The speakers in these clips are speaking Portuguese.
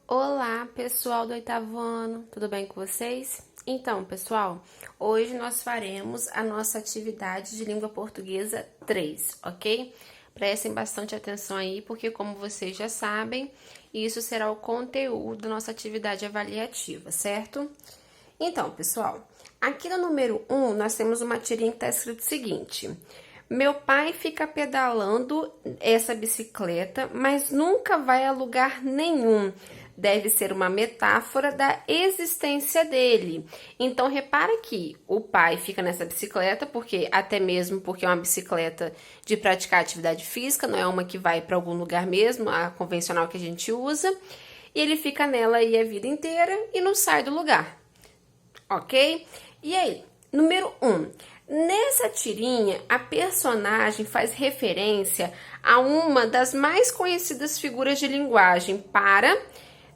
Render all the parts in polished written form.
Olá, pessoal do oitavo ano, tudo bem com vocês? Então, pessoal, hoje nós faremos a nossa atividade de língua portuguesa 3, ok? Prestem bastante atenção aí, porque como vocês já sabem, isso será o conteúdo da nossa atividade avaliativa, certo? Então, pessoal, aqui no número 1, nós temos uma tirinha que está escrito o seguinte: meu pai fica pedalando essa bicicleta, mas nunca vai a lugar nenhum. Deve ser uma metáfora da existência dele. Então, repara que o pai fica nessa bicicleta, porque até mesmo porque é uma bicicleta de praticar atividade física, não é uma que vai para algum lugar mesmo, a convencional que a gente usa. E ele fica nela aí a vida inteira e não sai do lugar, ok? E aí, número 1. Nessa tirinha, a personagem faz referência a uma das mais conhecidas figuras de linguagem para...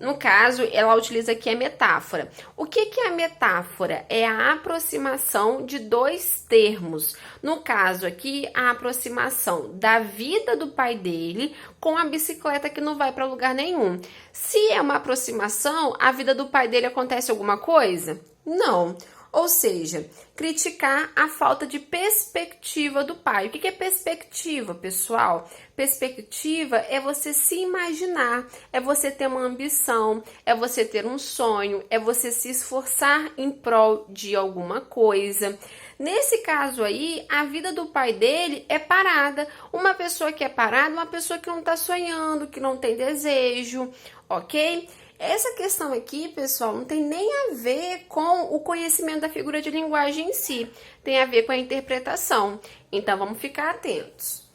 No caso, ela utiliza aqui a metáfora. O que é a metáfora? É a aproximação de dois termos. No caso aqui, a aproximação da vida do pai dele com a bicicleta que não vai para lugar nenhum. Se é uma aproximação, a vida do pai dele acontece alguma coisa? Não. Ou seja, criticar a falta de perspectiva do pai. O que é perspectiva, pessoal? Perspectiva é você se imaginar, é você ter uma ambição, é você ter um sonho, é você se esforçar em prol de alguma coisa. Nesse caso aí, a vida do pai dele é parada. Uma pessoa que é parada, uma pessoa que não está sonhando, que não tem desejo, ok? Essa questão aqui, pessoal, não tem nem a ver com o conhecimento da figura de linguagem em si, tem a ver com a interpretação. Então, vamos ficar atentos.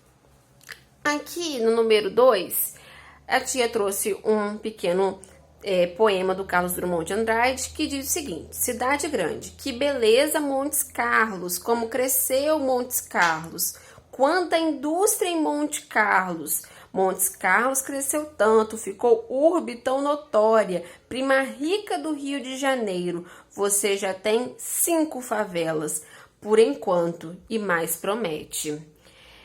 Aqui no número 2, a tia trouxe um pequeno poema do Carlos Drummond de Andrade que diz o seguinte: cidade grande, que beleza Montes Carlos, como cresceu Montes Carlos, quanta indústria em Monte Carlos. Montes Carlos cresceu tanto, ficou urbe tão notória, prima rica do Rio de Janeiro. Você já tem 5 favelas, por enquanto, e mais promete.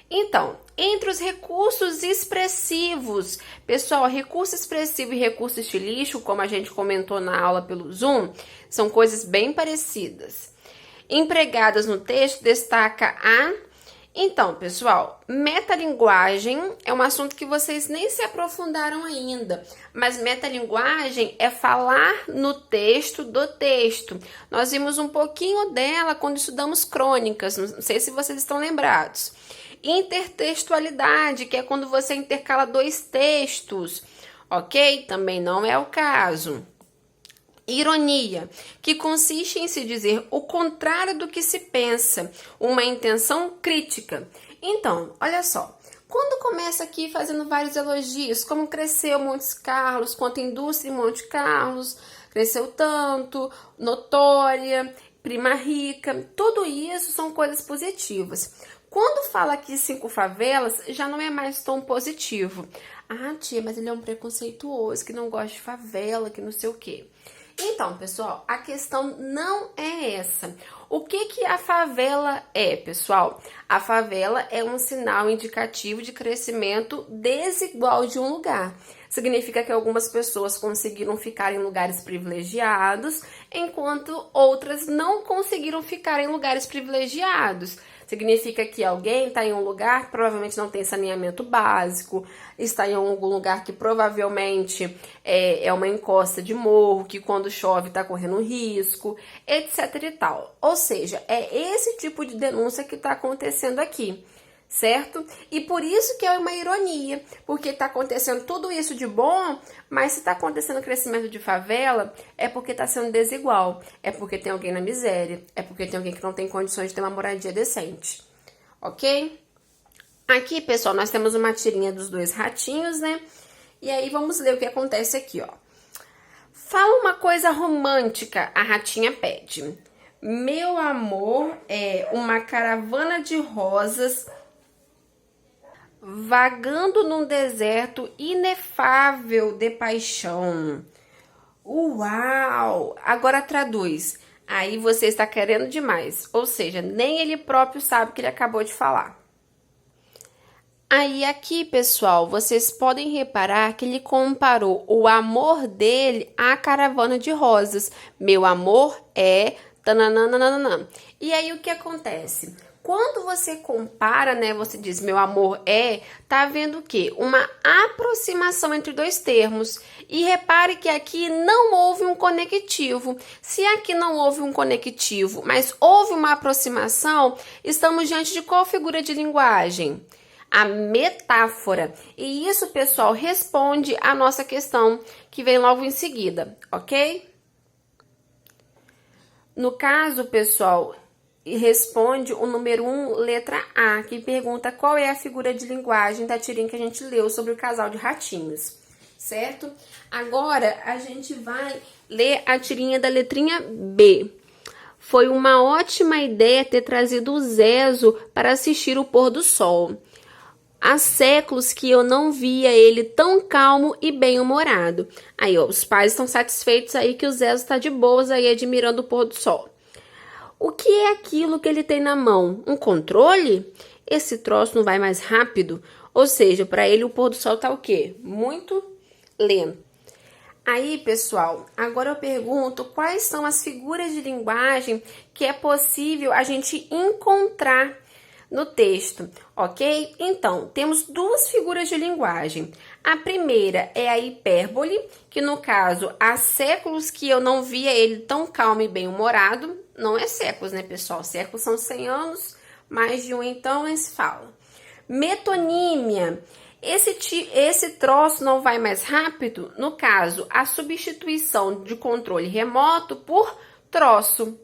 Então, entre os recursos expressivos, pessoal, recurso expressivo e recurso estilístico, como a gente comentou na aula pelo Zoom, são coisas bem parecidas. Empregadas no texto, destaca a... Então, pessoal, metalinguagem é um assunto que vocês nem se aprofundaram ainda, mas metalinguagem é falar no texto do texto. Nós vimos um pouquinho dela quando estudamos crônicas, não sei se vocês estão lembrados. Intertextualidade, que é quando você intercala dois textos, ok? Também não é o caso. Ironia, que consiste em se dizer o contrário do que se pensa, uma intenção crítica. Então, olha só, quando começa aqui fazendo vários elogios, como cresceu Montes Carlos, quanto a indústria em Monte Carlos, cresceu tanto, notória, prima rica, tudo isso são coisas positivas. Quando fala aqui 5 favelas, já não é mais tão positivo. Ah, tia, mas ele é um preconceituoso, que não gosta de favela, que não sei o quê. Então, pessoal, a questão não é essa. O que a favela é, pessoal? A favela é um sinal indicativo de crescimento desigual de um lugar. Significa que algumas pessoas conseguiram ficar em lugares privilegiados, enquanto outras não conseguiram ficar em lugares privilegiados. Significa que alguém está em um lugar que provavelmente não tem saneamento básico, está em algum lugar que provavelmente é uma encosta de morro, que quando chove está correndo risco, etc e tal. Ou seja, é esse tipo de denúncia que está acontecendo aqui, certo? E por isso que é uma ironia, porque está acontecendo tudo isso de bom, mas se está acontecendo crescimento de favela, é porque está sendo desigual, é porque tem alguém na miséria, é porque tem alguém que não tem condições de ter uma moradia decente, ok? Aqui, pessoal, nós temos uma tirinha dos 2 ratinhos, né? E aí vamos ler o que acontece aqui, ó. Fala uma coisa romântica, a ratinha pede. Meu amor é uma caravana de rosas vagando num deserto inefável de paixão. Uau! Agora traduz. Aí você está querendo demais. Ou seja, nem ele próprio sabe o que ele acabou de falar. Aí aqui, pessoal, vocês podem reparar que ele comparou o amor dele à caravana de rosas. Meu amor é tananana. E aí o que acontece? Quando você compara, né, você diz meu amor é, tá vendo o quê? Uma aproximação entre dois termos. E repare que aqui não houve um conectivo. Se aqui não houve um conectivo, mas houve uma aproximação, estamos diante de qual figura de linguagem? A metáfora. E isso, pessoal, responde à nossa questão que vem logo em seguida, ok? No caso, pessoal, responde o número 1, letra A, que pergunta qual é a figura de linguagem da tirinha que a gente leu sobre o casal de ratinhos, certo? Agora, a gente vai ler a tirinha da letrinha B. Foi uma ótima ideia ter trazido o Zezo para assistir o pôr do sol. Há séculos que eu não via ele tão calmo e bem-humorado. Aí, ó, os pais estão satisfeitos aí que o Zezo está de boas aí admirando o pôr do sol. O que é aquilo que ele tem na mão? Um controle? Esse troço não vai mais rápido? Ou seja, para ele o pôr do sol tá o quê? Muito lento. Aí, pessoal, agora eu pergunto quais são as figuras de linguagem que é possível a gente encontrar no texto, ok? Então, temos duas figuras de linguagem. A primeira é a hipérbole, que no caso, há séculos que eu não via ele tão calmo e bem-humorado. Não é séculos, né, pessoal? Séculos são 100 anos, mais de um então nem se fala. Metonímia. Esse troço não vai mais rápido? No caso, a substituição de controle remoto por troço.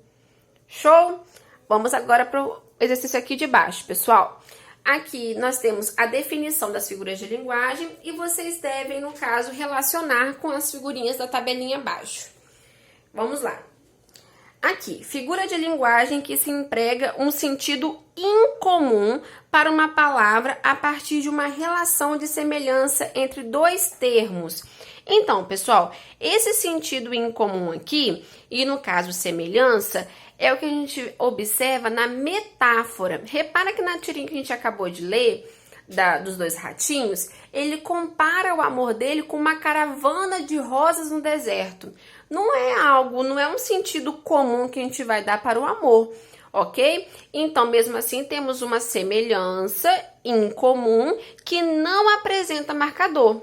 Show? Vamos agora para o exercício aqui de baixo, pessoal. Aqui nós temos a definição das figuras de linguagem e vocês devem, no caso, relacionar com as figurinhas da tabelinha abaixo. Vamos lá. Aqui, figura de linguagem que se emprega um sentido incomum para uma palavra a partir de uma relação de semelhança entre dois termos. Então, pessoal, esse sentido incomum aqui, e no caso semelhança, é o que a gente observa na metáfora. Repara que na tirinha que a gente acabou de ler, dos dois ratinhos, ele compara o amor dele com uma caravana de rosas no deserto. Não é um sentido comum que a gente vai dar para o amor, ok? Então, mesmo assim, temos uma semelhança incomum que não apresenta marcador,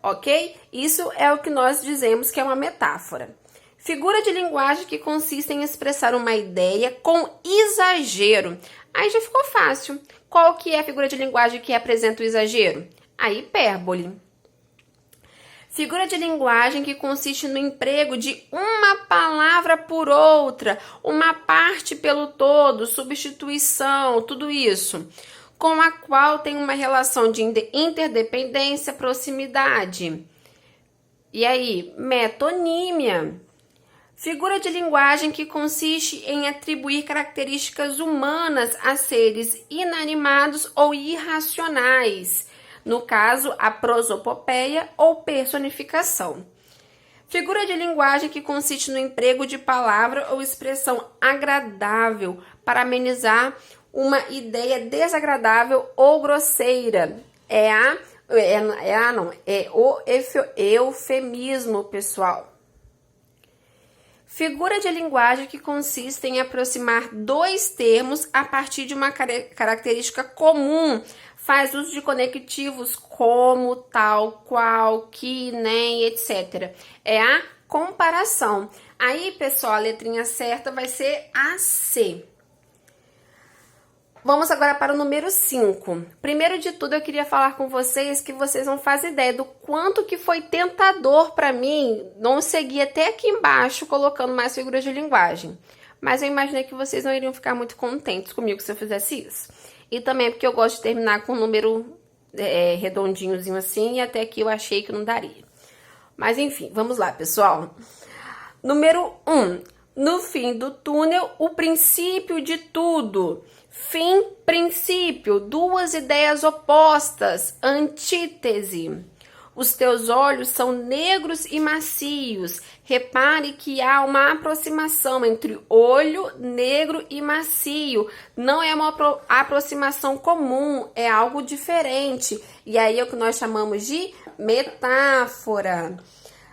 ok? Isso é o que nós dizemos que é uma metáfora. Figura de linguagem que consiste em expressar uma ideia com exagero. Aí já ficou fácil. Qual que é a figura de linguagem que apresenta o exagero? A hipérbole. Figura de linguagem que consiste no emprego de uma palavra por outra, uma parte pelo todo, substituição, tudo isso, com a qual tem uma relação de interdependência, proximidade. E aí, metonímia. Figura de linguagem que consiste em atribuir características humanas a seres inanimados ou irracionais, no caso, a prosopopeia ou personificação. Figura de linguagem que consiste no emprego de palavra ou expressão agradável para amenizar uma ideia desagradável ou grosseira. É o eufemismo, pessoal. Figura de linguagem que consiste em aproximar dois termos a partir de uma característica comum. Faz uso de conectivos como, tal, qual, que, nem, etc. É a comparação. Aí, pessoal, a letrinha certa vai ser a C. Vamos agora para o número 5. Primeiro de tudo, eu queria falar com vocês que vocês não fazem ideia do quanto que foi tentador para mim não seguir até aqui embaixo colocando mais figuras de linguagem. Mas eu imaginei que vocês não iriam ficar muito contentes comigo se eu fizesse isso. E também porque eu gosto de terminar com um número redondinhozinho assim, e até aqui eu achei que não daria. Mas enfim, vamos lá, pessoal. Número 1. No fim do túnel, o princípio de tudo. Fim, princípio, duas ideias opostas, antítese. Os teus olhos são negros e macios. Repare que há uma aproximação entre olho negro e macio. Não é uma aproximação comum, é algo diferente. E aí é o que nós chamamos de metáfora.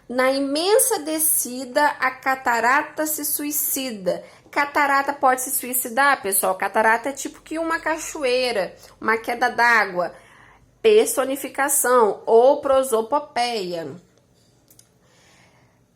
Na imensa descida, a catarata se suicida. Catarata pode se suicidar, pessoal. Catarata é tipo que uma cachoeira, uma queda d'água. Personificação ou prosopopeia.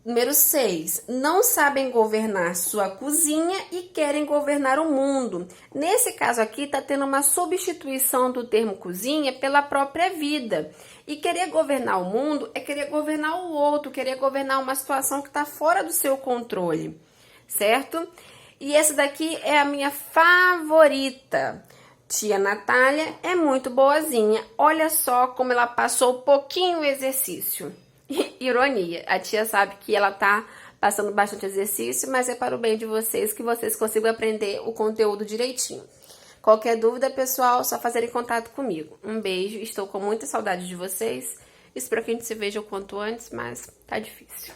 Número 6. Não sabem governar sua cozinha e querem governar o mundo. Nesse caso aqui, está tendo uma substituição do termo cozinha pela própria vida. E querer governar o mundo é querer governar o outro, querer governar uma situação que está fora do seu controle, certo? E essa daqui é a minha favorita. Tia Natália é muito boazinha. Olha só como ela passou pouquinho exercício. Ironia, a tia sabe que ela tá passando bastante exercício, mas é para o bem de vocês, que vocês consigam aprender o conteúdo direitinho. Qualquer dúvida, pessoal, só fazerem contato comigo. Um beijo, estou com muita saudade de vocês. Espero que a gente se veja o quanto antes, mas tá difícil.